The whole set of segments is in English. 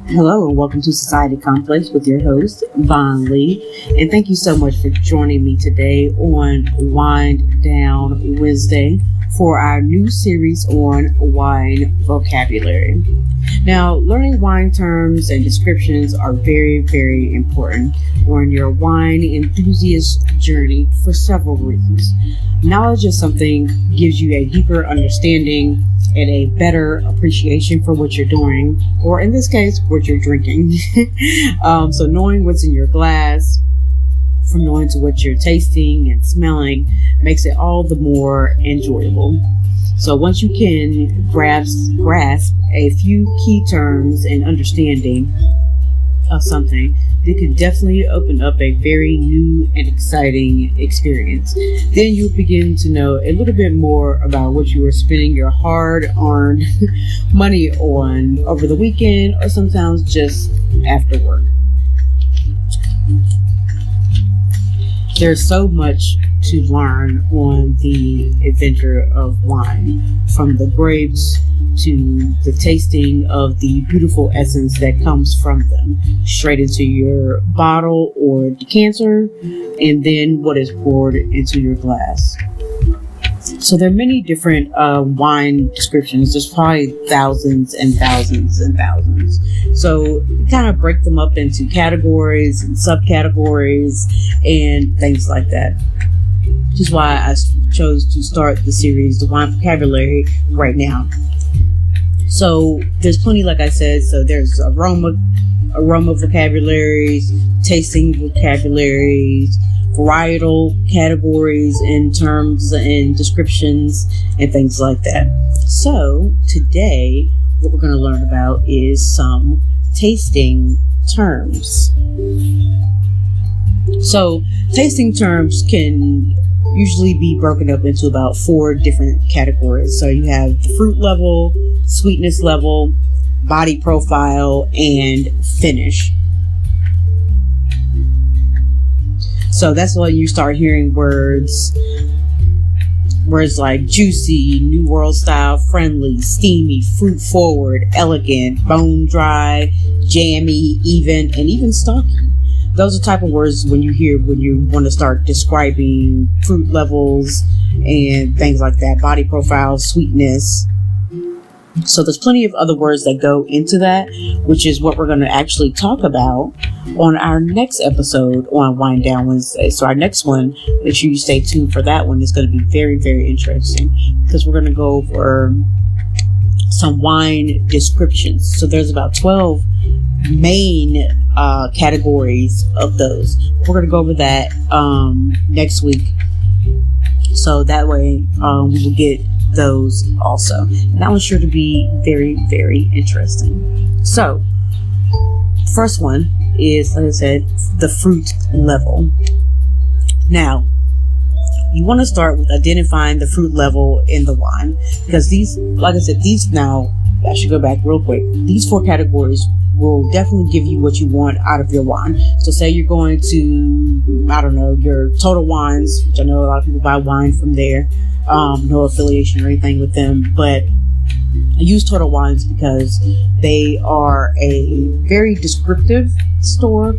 Hello and welcome to Society Complex with your host, Von Lee. And thank you so much for joining me today on Wind Down Wednesday for our new series on wine vocabulary. Now, learning wine terms and descriptions are very, very important on your wine enthusiast journey for several reasons. Knowledge of something gives you a deeper understanding and a better appreciation for what you're doing, or in this case, what you're drinking. So knowing what's in your glass, from knowing to what you're tasting and smelling, makes it all the more enjoyable. So once you can grasp a few key terms and understanding of something, it can definitely open up a very new and exciting experience. Then you'll begin to know a little bit more about what you are spending your hard-earned money on over the weekend or sometimes just after work. There's so much to learn on the adventure of wine, from the grapes to the tasting of the beautiful essence that comes from them, straight into your bottle or decanter, and then what is poured into your glass. So there are many different wine descriptions. There's probably thousands and thousands and thousands. So kind of break them up into categories and subcategories and things like that. Which is why I chose to start the series, the wine vocabulary, right now. So there's plenty, like I said. So there's aroma vocabularies, tasting vocabularies, varietal categories in terms and descriptions and things like that. So today what we're going to learn about is some tasting terms. So tasting terms can usually be broken up into about 4 different categories. So you have the fruit level, sweetness level, body profile, and finish. So that's when you start hearing words like juicy, New World style, friendly, steamy, fruit forward, elegant, bone dry, jammy, even, and even stalky. Those are type of words when you want to start describing fruit levels and things like that, body profile, sweetness. So there's plenty of other words that go into that, which is what we're going to actually talk about on our next episode on Wind Down Wednesday. So our next one, make sure you stay tuned for that one. It's going to be very, very interesting because we're going to go over some wine descriptions. So there's about 12 main categories of those. We're going to go over that next week. So that way we will get those also. And that one's sure to be very, very interesting. So first one is, like I said, the fruit level. Now, you want to start with identifying the fruit level in the wine, because these, like I said, I should go back real quick. These 4 categories will definitely give you what you want out of your wine. So say you're going to, I don't know, your Total Wines, which I know a lot of people buy wine from there. No affiliation or anything with them, but I use Total Wines because they are a very descriptive store.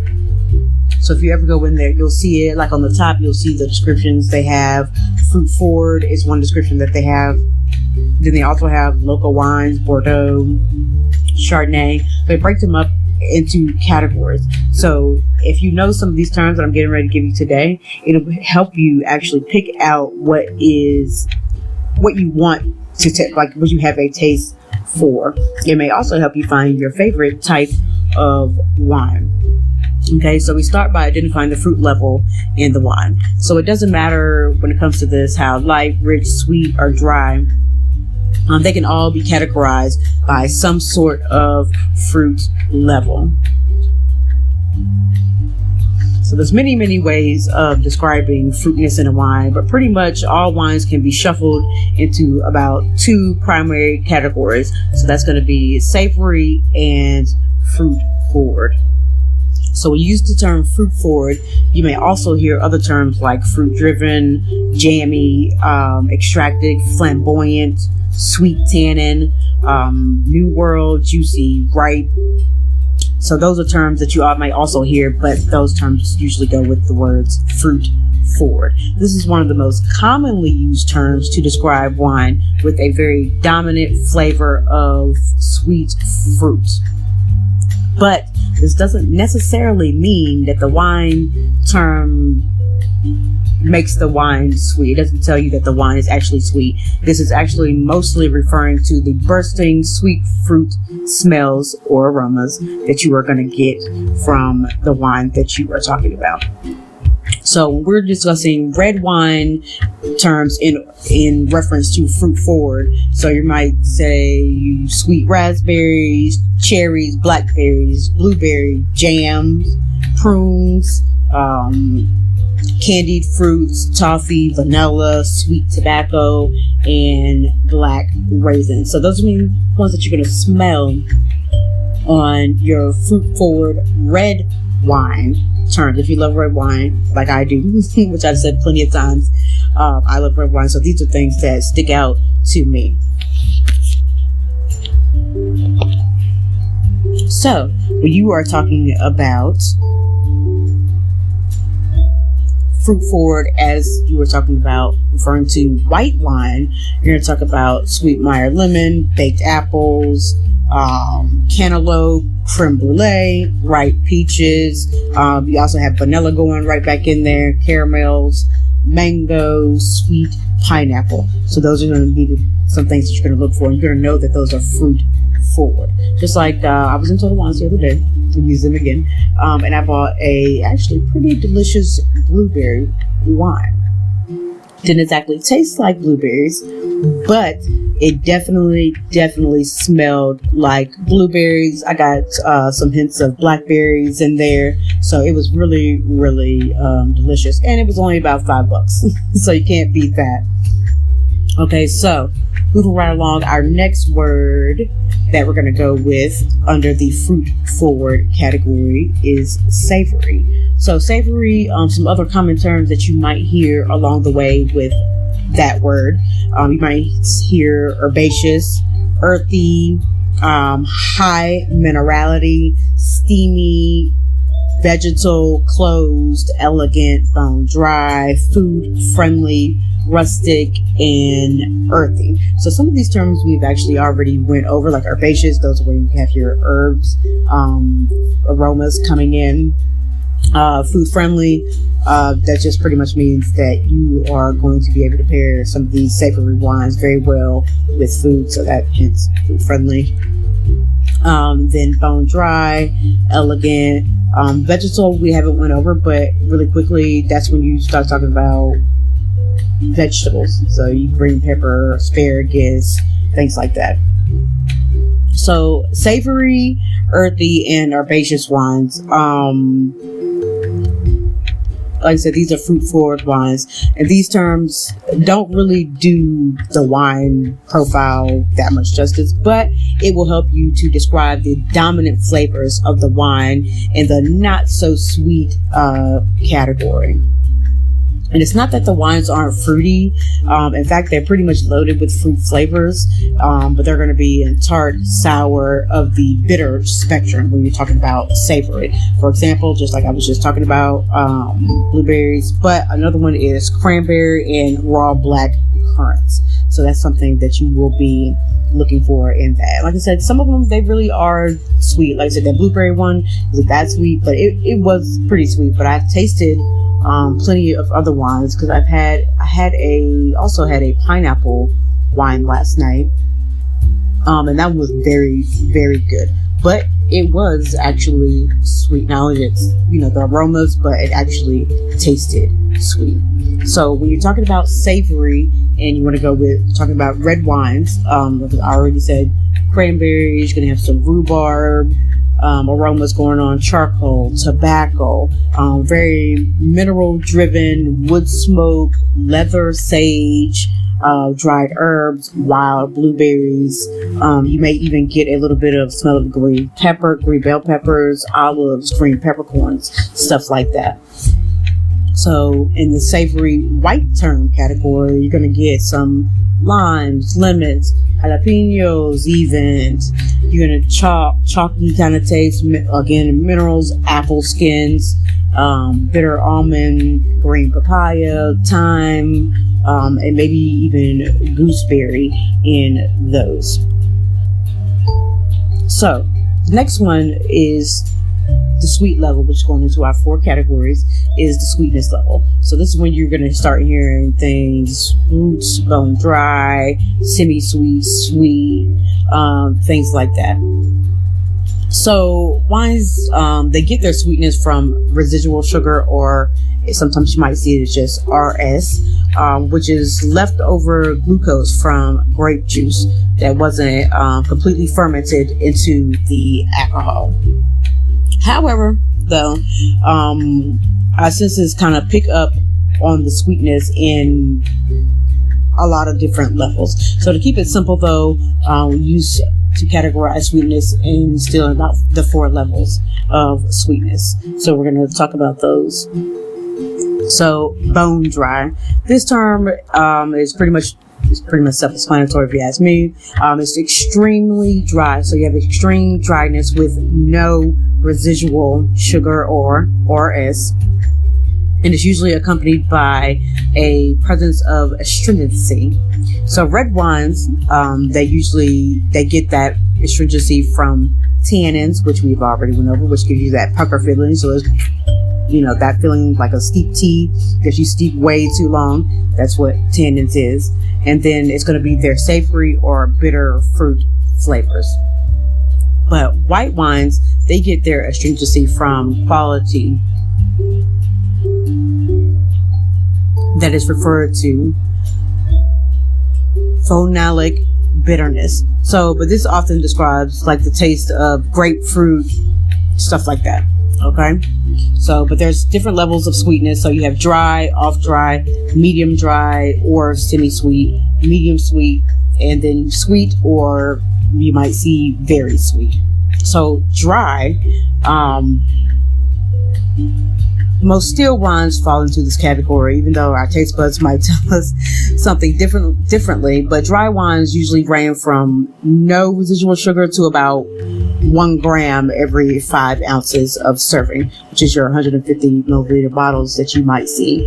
So if you ever go in there, you'll see it, like on the top, you'll see the descriptions. They have fruit forward is one description that they have. Then they also have local wines, Bordeaux, Chardonnay. They break them up into categories. So if you know some of these terms that I'm getting ready to give you today, it'll help you actually pick out what you want to like what you have a taste for. It may also help you find your favorite type of wine. Okay, so we start by identifying the fruit level in the wine. So it doesn't matter when it comes to this how light, rich, sweet, or dry. They can all be categorized by some sort of fruit level. So there's many, many ways of describing fruitiness in a wine, but pretty much all wines can be shuffled into about 2 primary categories. So that's going to be savory and fruit forward. So when you use the term fruit forward, you may also hear other terms like fruit driven, jammy, extracted, flamboyant, sweet tannin, new world, juicy, ripe. So those are terms that you might also hear, but those terms usually go with the words fruit forward. This is one of the most commonly used terms to describe wine with a very dominant flavor of sweet fruit. But this doesn't necessarily mean that the wine term makes the wine sweet. It doesn't tell you that the wine is actually sweet. This is actually mostly referring to the bursting sweet fruit smells or aromas that you are going to get from the wine that you are talking about. So we're discussing red wine terms in reference to fruit forward. So you might say sweet raspberries, cherries, blackberries, blueberry, jams, prunes, candied fruits, toffee, vanilla, sweet tobacco, and black raisins. So those are the ones that you're going to smell on your fruit forward red wine terms. If you love red wine like I do, which I've said plenty of times, I love red wine. So these are things that stick out to me. So when you are talking about fruit forward, as you were talking about referring to white wine, you're going to talk about sweet Meyer lemon, baked apples, cantaloupe, creme brulee, ripe peaches. You also have vanilla going right back in there, caramels, mangoes, sweet pineapple. So those are going to be some things that you're going to look for. You're going to know that those are fruit forward. Just like I was in Total Wines the other day, to use them again, and I bought a actually pretty delicious blueberry wine. Didn't exactly taste like blueberries, but it definitely smelled like blueberries. I got some hints of blackberries in there, so it was really delicious, and it was only about $5, so you can't beat that. Okay, so moving right along, our next word that we're going to go with under the fruit forward category is savory. So savory, some other common terms that you might hear along the way with that word. You might hear herbaceous, earthy, high minerality, steamy, vegetal, closed, elegant, bone dry, food friendly, rustic, and earthy. So some of these terms we've actually already went over, like herbaceous. Those are where you have your herbs, aromas coming in. Food friendly, that just pretty much means that you are going to be able to pair some of these savory wines very well with food, so that hence food friendly. Then bone dry, elegant, vegetal we haven't went over, but really quickly that's when you start talking about vegetables. So you green pepper, asparagus, things like that. So savory, earthy, and herbaceous wines. Like I said, these are fruit forward wines, and these terms don't really do the wine profile that much justice, but it will help you to describe the dominant flavors of the wine in the not so sweet category. And it's not that the wines aren't fruity. In fact, they're pretty much loaded with fruit flavors, but they're going to be in tart, sour, of the bitter spectrum when you're talking about savory. For example, just like I was just talking about blueberries, but another one is cranberry and raw black currants. So that's something that you will be looking for in that. Like I said, some of them, they really are sweet. Like I said, that blueberry one isn't that sweet, but it was pretty sweet. But I've tasted plenty of other wines, because I also had a pineapple wine last night, and that was very, very good. But it was actually sweet. Not only it's the aromas, but it actually tasted sweet. So when you're talking about savory and you want to go with talking about red wines, like I already said, cranberry, you're gonna have some rhubarb. Aromas going on, charcoal, tobacco, very mineral driven, wood smoke, leather, sage, dried herbs, wild blueberries. You may even get a little bit of smell of green pepper, green bell peppers, olives, green peppercorns, stuff like that. So in the savory white term category, you're going to get some limes, lemons, jalapenos, even. You're going to chalky kind of taste, again, minerals, apple skins, bitter almond, green papaya, thyme, and maybe even gooseberry in those. So the next one is the sweet level, which is going into our 4 categories, is the sweetness level. So this is when you're going to start hearing things, roots, bone dry, semi-sweet, sweet, things like that. So wines, they get their sweetness from residual sugar, or sometimes you might see it as just RS, which is leftover glucose from grape juice that wasn't completely fermented into the alcohol. However, though, our senses kind of pick up on the sweetness in a lot of different levels. So to keep it simple, though, we use to categorize sweetness in still about the 4 levels of sweetness. So we're going to talk about those. So bone dry. This term is pretty much self-explanatory if you ask me. It's extremely dry. So you have extreme dryness with no residual sugar or RS. And it's usually accompanied by a presence of astringency. So red wines, they get that astringency from tannins, which we've already went over, which gives you that pucker feeling. So it's, that feeling like a steep tea that you steep way too long. That's what tannins is. And then it's going to be their savory or bitter fruit flavors. But white wines, they get their astringency from quality that is referred to phenolic bitterness. So, but this often describes like the taste of grapefruit, stuff like that. Okay. So, but there's different levels of sweetness. So you have dry, off dry, medium dry, or semi-sweet, medium sweet, and then sweet, or you might see very sweet. So dry, most still wines fall into this category, even though our taste buds might tell us something differently. But dry wines usually range from no residual sugar to about 1 gram every 5 ounces of serving, which is your 150 milliliter bottles that you might see.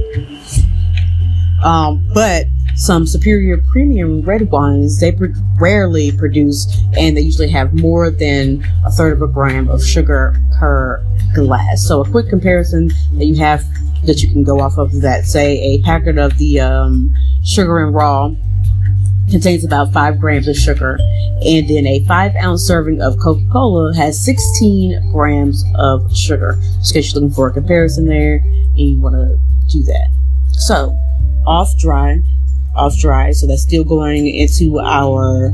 But some superior premium red wines, they rarely produce, and they usually have more than 1/3 of a gram of sugar per glass. So a quick comparison that you can go off of that, say a packet of the Sugar and Raw contains about 5 grams of sugar, and then a 5-ounce serving of Coca-Cola has 16 grams of sugar. Just in case you're looking for a comparison there and you want to do that. So off dry, so that's still going into our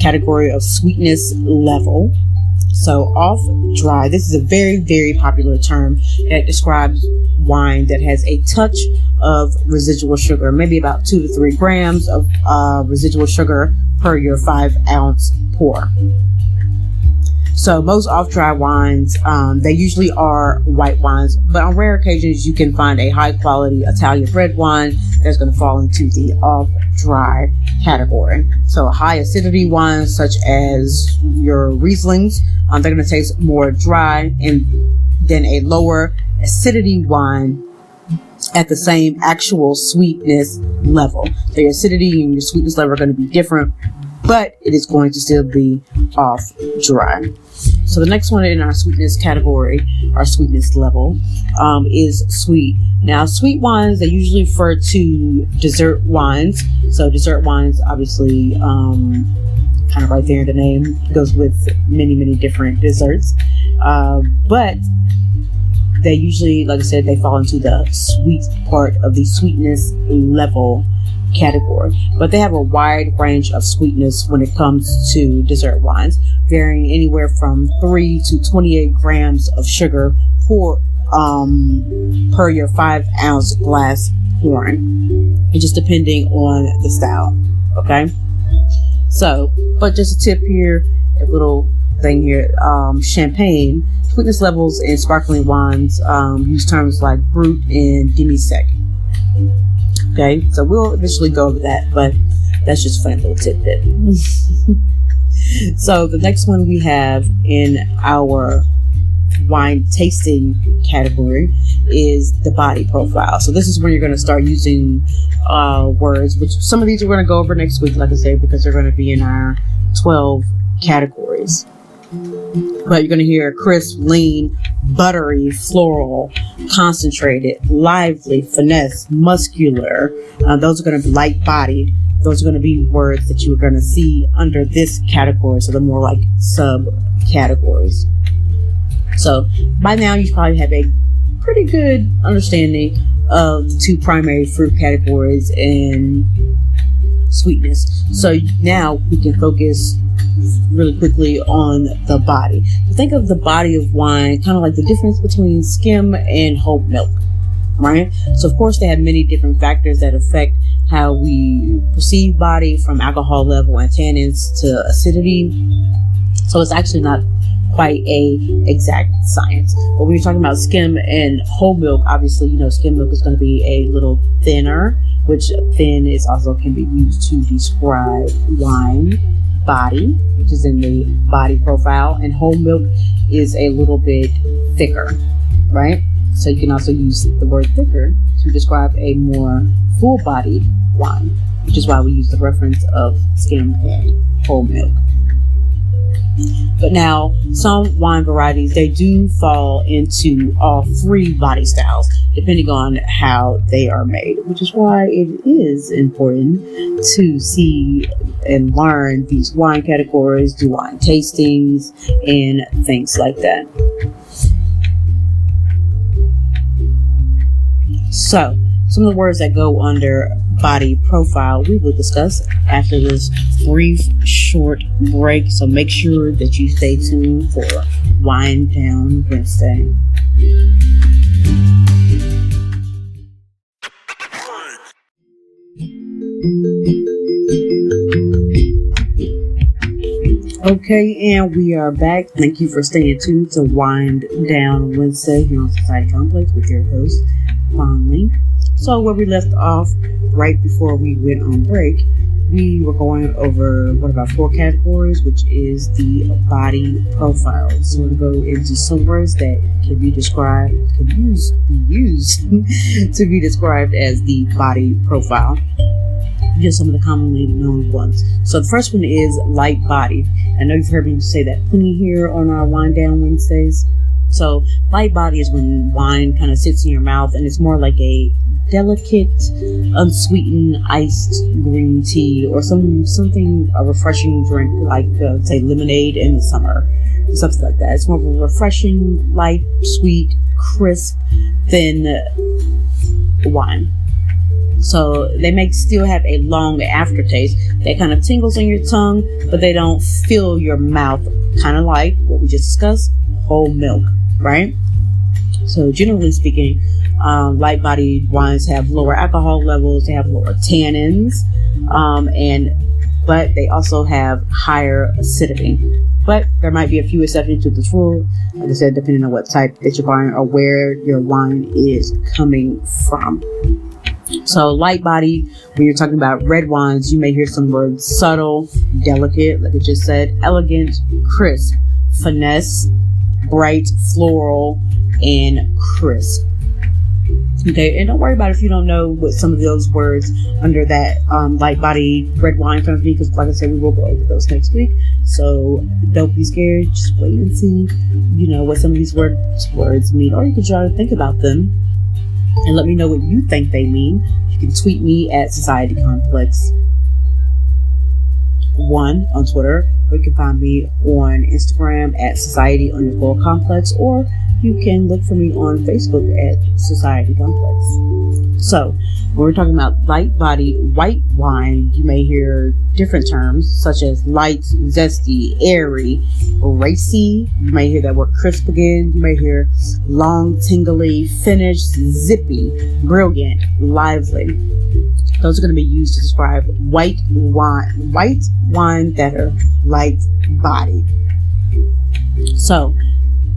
category of sweetness level. So off dry, this is a very, very popular term that describes wine that has a touch of residual sugar, maybe about 2 to 3 grams of residual sugar per your 5-ounce pour. So most off-dry wines, they usually are white wines, but on rare occasions you can find a high-quality Italian red wine that's going to fall into the off-dry category. So high acidity wines such as your Rieslings, they're going to taste more dry, and then a lower acidity wine at the same actual sweetness level. So your acidity and your sweetness level are going to be different, but it is going to still be off dry. So the next one in our sweetness category, our sweetness level, is sweet. Now, sweet wines, they usually refer to dessert wines. So dessert wines, obviously, kind of right there in the name, goes with many, many different desserts. But they usually, like I said, they fall into the sweet part of the sweetness level category, but they have a wide range of sweetness when it comes to dessert wines, varying anywhere from 3 to 28 grams of sugar per your 5-ounce glass pouring. just depending on the style. Okay. So, but just a tip here, a little thing here. Champagne sweetness levels in sparkling wines use terms like brut and demi-sec. Okay, so we'll eventually go over that, but that's just a fun little tidbit. So the next one we have in our wine tasting category is the body profile. So this is when you're going to start using words, which some of these we're going to go over next week, like I say, because they're going to be in our 12 categories. But you're going to hear crisp, lean, buttery, floral, concentrated, lively, finesse, muscular. Those are going to be light-bodied. Those are going to be words that you're going to see under this category. So they're more like subcategories. So by now you probably have a pretty good understanding of the two primary fruit categories and sweetness. So now we can focus really quickly on the body. Think of the body of wine kind of like the difference between skim and whole milk, right? So of course they have many different factors that affect how we perceive body, from alcohol level and tannins to acidity. So it's actually not quite a exact science. But when you're talking about skim and whole milk, obviously, you know, skim milk is going to be a little thinner, which thin is also can be used to describe wine body, which is in the body profile, and whole milk is a little bit thicker, right? So you can also use the word thicker to describe a more full-bodied wine, which is why we use the reference of skim and whole milk. But now, some wine varieties, they do fall into all three body styles, depending on how they are made, which is why it is important to see and learn these wine categories, do wine tastings, and things like that. So, some of the words that go under body profile we will discuss after this brief short break, so make sure that you stay tuned for Wine Down Wednesday. Okay, and we are back. Thank you for staying tuned to Wind Down Wednesday here on Society Complex with your host, Vonley. So where we left off right before we went on break, we were going over one of our 4 categories, which is the body profile. So we're going to go into some words that can be described, be used to be described as the body profile. Just some of the commonly known ones. So the first one is light bodied. I know you've heard me say that plenty here on our Wine Down Wednesdays. So light body is when wine kind of sits in your mouth and it's more like a delicate, unsweetened iced green tea or something, a refreshing drink like say lemonade in the summer, something like that. It's more of a refreshing, light, sweet, crisp, thin wine. So they may still have a long aftertaste that kind of tingles on your tongue, but they don't fill your mouth, kind of like what we just discussed, whole milk, right? So generally speaking, light-bodied wines have lower alcohol levels, they have lower tannins, but they also have higher acidity. But there might be a few exceptions to this rule, like I said, depending on what type that you're buying or where your wine is coming from. So light body, when you're talking about red wines, you may hear some words subtle, delicate, like I just said, elegant, crisp, finesse, bright, floral, and crisp. Okay, and don't worry about if you don't know what some of those words under that light body red wine comes to be, because like I said, we will go over those next week. So don't be scared, just wait and see, what some of these words mean, or you can try to think about them and let me know what you think they mean. You can tweet me at Society Complex 1 on Twitter, or you can find me on Instagram at Society_Complex, or you can look for me on Facebook at Society Complex. So when we're talking about light-bodied white wine, you may hear different terms such as light, zesty, airy, racy. You may hear that word crisp again. You may hear long, tingly, finished, zippy, brilliant, lively. Those are going to be used to describe white wine that are light-bodied. So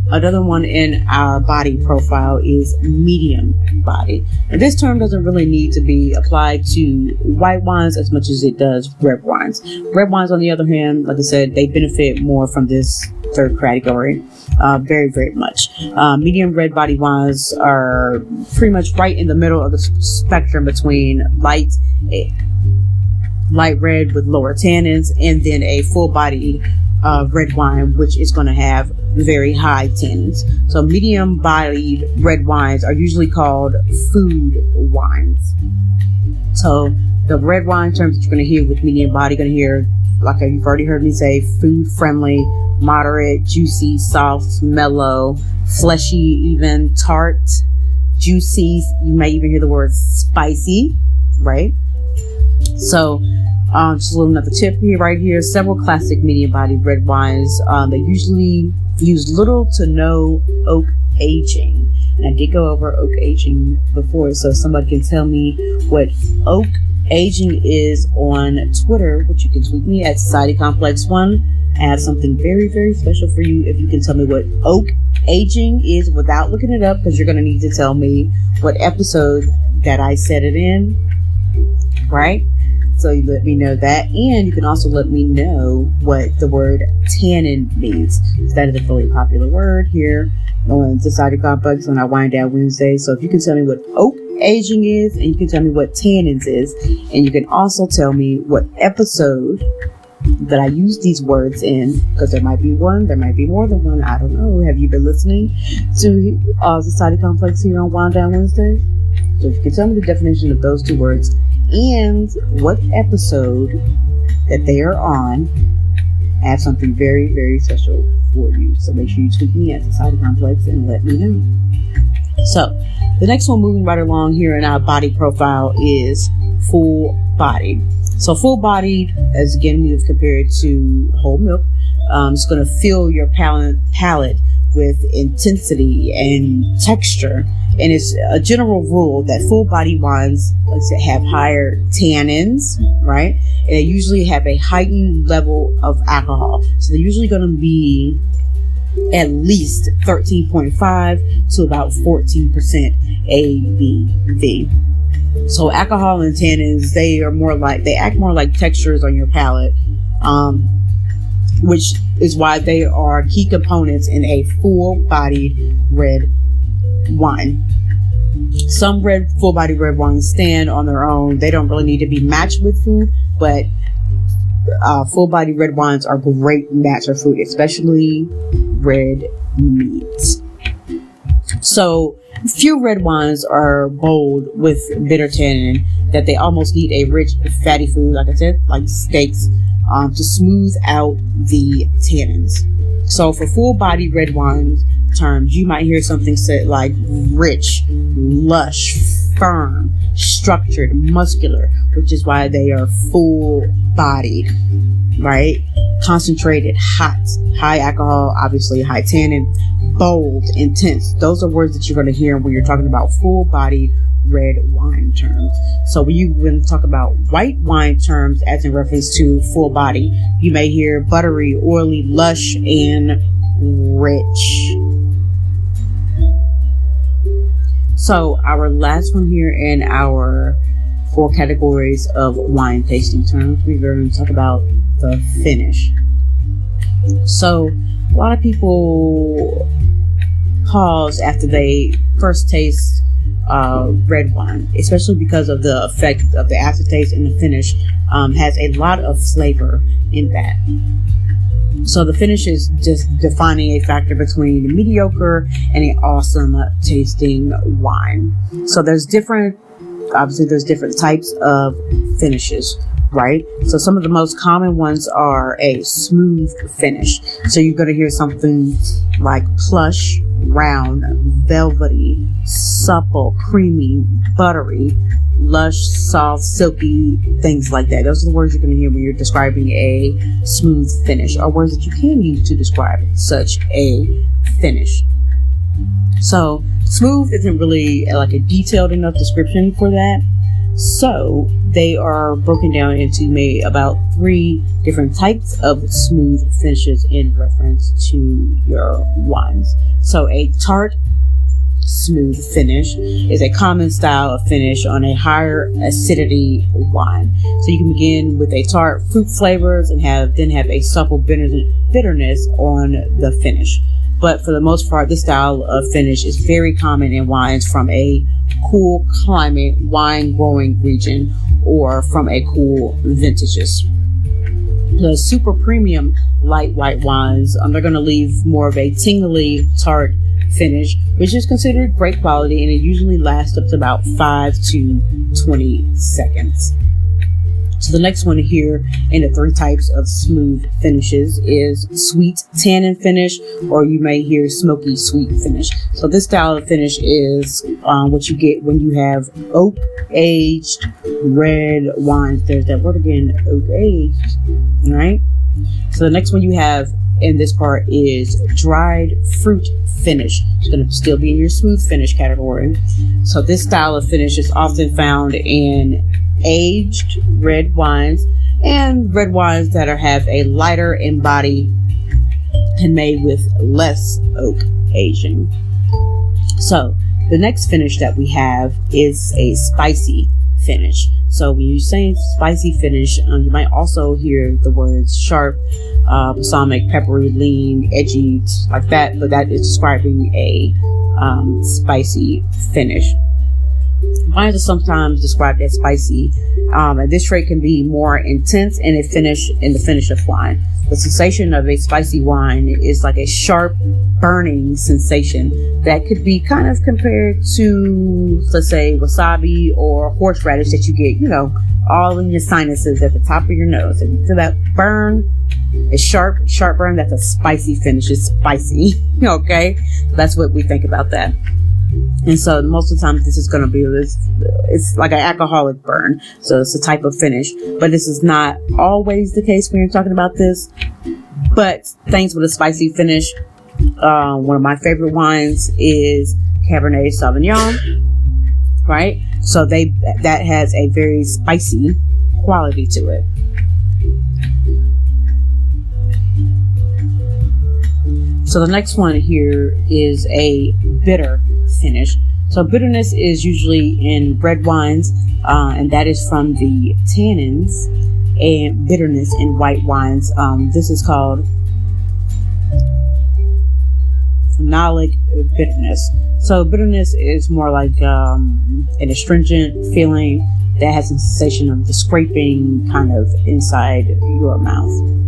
another one in our body profile is medium body. And this term doesn't really need to be applied to white wines as much as it does red wines. Red wines, on the other hand, like I said, they benefit more from this third category very, very much. Medium red body wines are pretty much right in the middle of the spectrum between light red with lower tannins and then a full-bodied red wine, which is going to have very high tannins. So medium-bodied red wines are usually called food wines. So the red wine terms that you're going to hear with medium body, you're going to hear, like you've already heard me say, food-friendly, moderate, juicy, soft, mellow, fleshy, even tart, juicy. You may even hear the word spicy, right? So just a little another tip here, right here. Several classic medium-bodied red wines. They usually use little to no oak aging. And I did go over oak aging before, so if somebody can tell me what oak aging is on Twitter, which you can tweet me at Society Complex 1. I have something very, very special for you if you can tell me what oak aging is without looking it up, because you're going to need to tell me what episode that I said it in, right? So you let me know that, and you can also let me know what the word tannin means. So that is a really popular word here on Society Complex on our Wind Down Wednesday. So if you can tell me what oak aging is, and you can tell me what tannins is, and you can also tell me what episode that I use these words in, because there might be one, there might be more than one, I don't know. Have you been listening to Society Complex here on Wind Down Wednesday? So if you can tell me the definition of those two words and what episode that they are on, I have something very, very special for you. So make sure you tweet me at Society Complex and let me know. So the next one, moving right along here in our body profile, is full-bodied. So full-bodied, as again we have compared to whole milk, it's going to fill your palate with intensity and texture. And it's a general rule that full-body wines have higher tannins, right? And they usually have a heightened level of alcohol. So they're usually going to be at least 13.5 to about 14% ABV. So alcohol and tannins, they act more like textures on your palate, which is why they are key components in a full-bodied red wine. Some full-bodied red wines stand on their own. They don't really need to be matched with food, but full-bodied red wines are great match for food, especially red meats. So few red wines are bold with bitter tannin that they almost need a rich fatty food, like I said, like steaks, to smooth out the tannins. So for full-bodied red wines terms, you might hear something said like rich, lush, firm, structured, muscular, which is why they are full-bodied, right? Concentrated, hot, high alcohol, obviously high tannin, bold, intense. Those are words that you're going to hear when you're talking about full-bodied red wine terms. So when you talk about white wine terms as in reference to full body, you may hear buttery, oily, lush, and rich. So our last one here in our 4 categories of wine tasting terms, we're going to talk about the finish. So a lot of people pause after they first taste red wine, especially because of the effect of the aftertaste, and the finish has a lot of flavor in that. So the finish is just defining a factor between mediocre and an awesome tasting wine. So there's different types of finishes, right? So some of the most common ones are a smooth finish. So you're going to hear something like plush, round, velvety, supple, creamy, buttery, lush, soft, silky, things like that. Those are the words you're going to hear when you're describing a smooth finish, or words that you can use to describe such a finish. So smooth isn't really like a detailed enough description for that. So they are broken down into about 3 different types of smooth finishes in reference to your wines. So a tart smooth finish is a common style of finish on a higher acidity wine. So you can begin with a tart fruit flavors and then have a supple bitterness on the finish. But for the most part, this style of finish is very common in wines from a cool climate wine growing region or from a cool vintages. The super premium light white wines, they're going to leave more of a tingly tart finish, which is considered great quality, and it usually lasts up to about 5 to 20 seconds. So the next one here in the 3 types of smooth finishes is sweet tannin finish, or you may hear smoky sweet finish. So this style of finish is what you get when you have oak aged red wines. There's that word again, oak aged, right? So the next one you have in this part is dried fruit finish. It's going to still be in your smooth finish category. So this style of finish is often found in aged red wines and red wines that have a lighter in body and made with less oak aging. So the next finish that we have is a spicy finish. So when you say spicy finish, you might also hear the words sharp, balsamic, peppery, lean, edgy, like that, but that is describing a spicy finish. Wines are sometimes described as spicy, and this trait can be more intense in the finish of wine. The sensation of a spicy wine is like a sharp, burning sensation that could be kind of compared to, let's say, wasabi or horseradish that you get, all in your sinuses at the top of your nose. And you feel that burn, a sharp burn, that's a spicy finish. It's spicy, okay? That's what we think about that. And so most of the time this is going to be it's like an alcoholic burn. So it's a type of finish, but this is not always the case when you're talking about this. But things with a spicy finish, one of my favorite wines is Cabernet Sauvignon, right? So that has a very spicy quality to it. So the next one here is a bitter finish. So bitterness is usually in red wines, and that is from the tannins, and bitterness in white wines. This is called phenolic bitterness. So bitterness is more like an astringent feeling that has a sensation of the scraping kind of inside your mouth.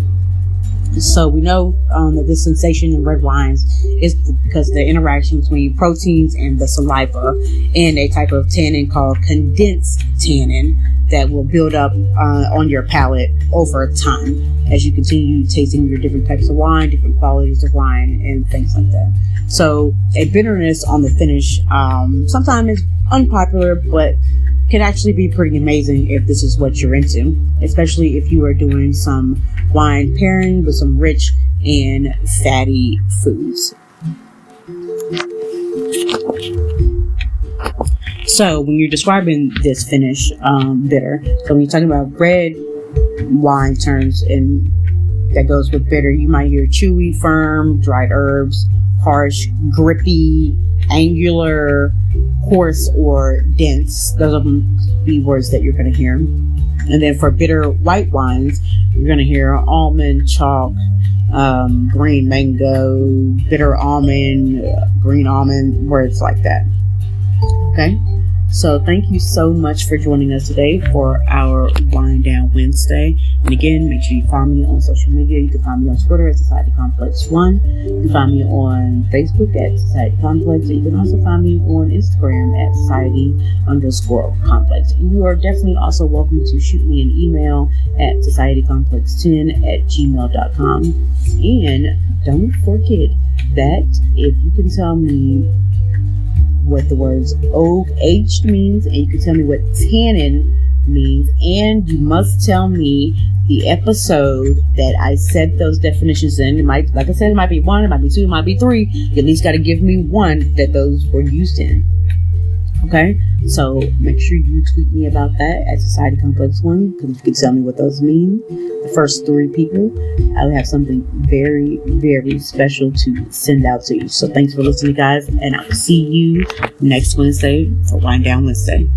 So we know that this sensation in red wines is because of the interaction between proteins and the saliva and a type of tannin called condensed tannin that will build up on your palate over time as you continue tasting your different types of wine, different qualities of wine, and things like that. So a bitterness on the finish sometimes is unpopular, but can actually be pretty amazing if this is what you're into, especially if you are doing some wine pairing with some rich and fatty foods. So when you're describing this finish, bitter, so when you're talking about red wine terms and that goes with bitter, you might hear chewy, firm, dried herbs, harsh, grippy, angular, coarse, or dense. Those are the words that you're going to hear. And then for bitter white wines, you're going to hear almond, chalk, green mango, bitter almond, green almond, words like that. Okay. So thank you so much for joining us today for our Wind Down Wednesday. And again, make sure you follow me on social media. You can find me on Twitter at Society Complex 1. You can find me on Facebook at Society Complex. And you can also find me on Instagram at Society_Complex. And you are definitely also welcome to shoot me an email at societycomplex10@gmail.com. And don't forget that if you can tell me what the words aged means, and you can tell me what tannin means, and you must tell me the episode that I said those definitions in. It might, like I said, it might be 1, it might be 2, it might be 3. You at least got to give me one that those were used in. Okay, so make sure you tweet me about that at Society Complex 1, because you can tell me what those mean. The first 3 people, I'll have something very, very special to send out to you. So thanks for listening, guys, and I will see you next Wednesday for Wind Down Wednesday.